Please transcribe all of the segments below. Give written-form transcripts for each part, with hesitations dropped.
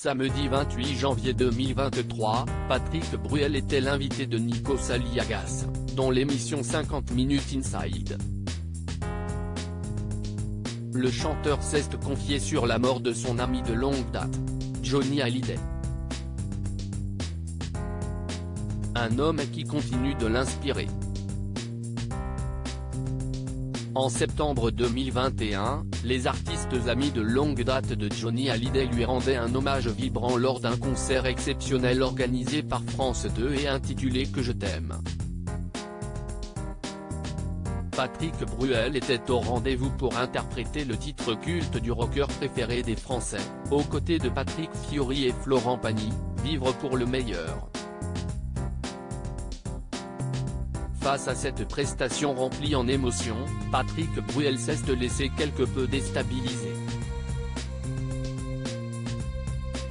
Samedi 28 janvier 2023, Patrick Bruel était l'invité de Nikos Aliagas, dans l'émission 50 Minutes Inside. Le chanteur s'est confié sur la mort de son ami de longue date, Johnny Hallyday. Un homme qui continue de l'inspirer. En septembre 2021, les artistes amis de longue date de Johnny Hallyday lui rendaient un hommage vibrant lors d'un concert exceptionnel organisé par France 2 et intitulé Que je t'aime. Patrick Bruel était au rendez-vous pour interpréter le titre culte du rocker préféré des Français, aux côtés de Patrick Fiori et Florent Pagny, Vivre pour le meilleur. Face à cette prestation remplie en émotions, Patrick Bruel s'est laissé quelque peu déstabilisé.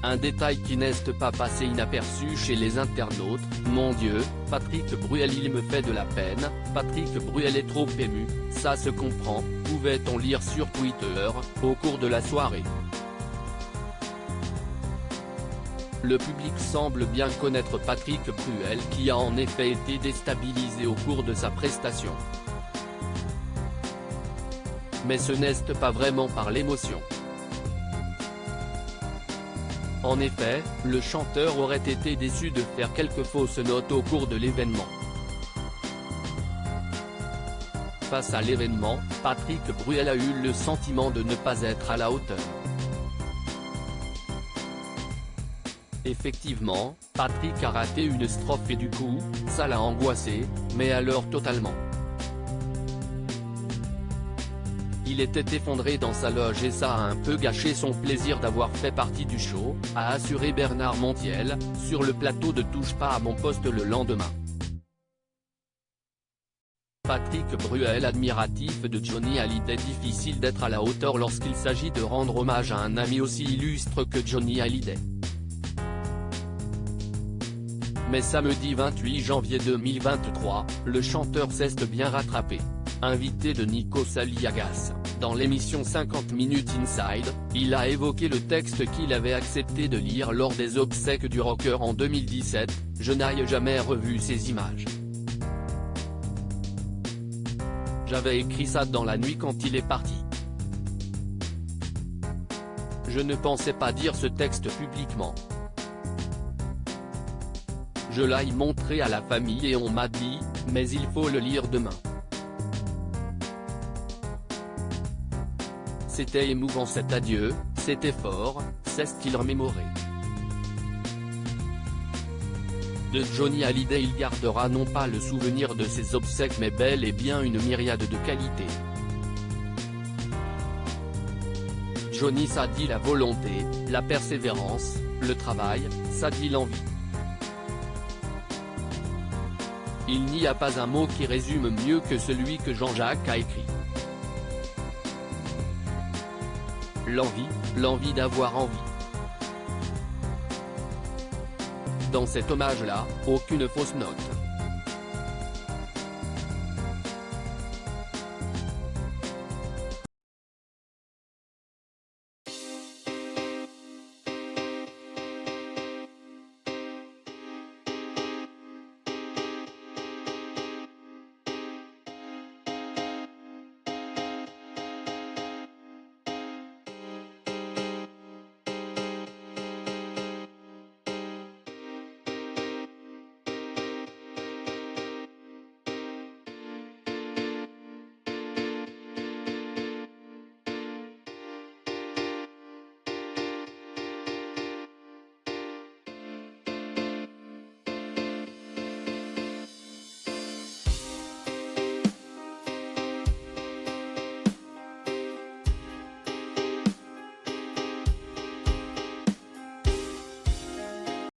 Un détail qui n'est pas passé inaperçu chez les internautes: mon Dieu, Patrick Bruel il me fait de la peine, Patrick Bruel est trop ému, ça se comprend, pouvait-on lire sur Twitter, au cours de la soirée. Le public semble bien connaître Patrick Bruel qui a en effet été déstabilisé au cours de sa prestation. Mais ce n'est pas vraiment par l'émotion. En effet, le chanteur aurait été déçu de faire quelques fausses notes au cours de l'événement. Face à l'événement, Patrick Bruel a eu le sentiment de ne pas être à la hauteur. Effectivement, Patrick a raté une strophe et du coup, ça l'a angoissé, mais alors totalement. Il était effondré dans sa loge et ça a un peu gâché son plaisir d'avoir fait partie du show, a assuré Bernard Montiel, sur le plateau de Touche pas à mon poste le lendemain. Patrick Bruel admiratif de Johnny Hallyday. Difficile d'être à la hauteur lorsqu'il s'agit de rendre hommage à un ami aussi illustre que Johnny Hallyday. Mais samedi 28 janvier 2023, le chanteur s'est bien rattrapé. Invité de Nikos Aliagas, dans l'émission 50 Minutes Inside, il a évoqué le texte qu'il avait accepté de lire lors des obsèques du rocker en 2017, « Je n'ai jamais revu ces images. J'avais écrit ça dans la nuit quand il est parti. Je ne pensais pas dire ce texte publiquement. Je l'ai montré à la famille et on m'a dit, mais il faut le lire demain. C'était émouvant cet adieu, c'était fort, s'est-il remémoré. De Johnny Hallyday il gardera non pas le souvenir de ses obsèques mais bel et bien une myriade de qualités. Johnny ça dit la volonté, la persévérance, le travail, ça dit l'envie. Il n'y a pas un mot qui résume mieux que celui que Jean-Jacques a écrit. L'envie d'avoir envie. Dans cet hommage-là, aucune fausse note.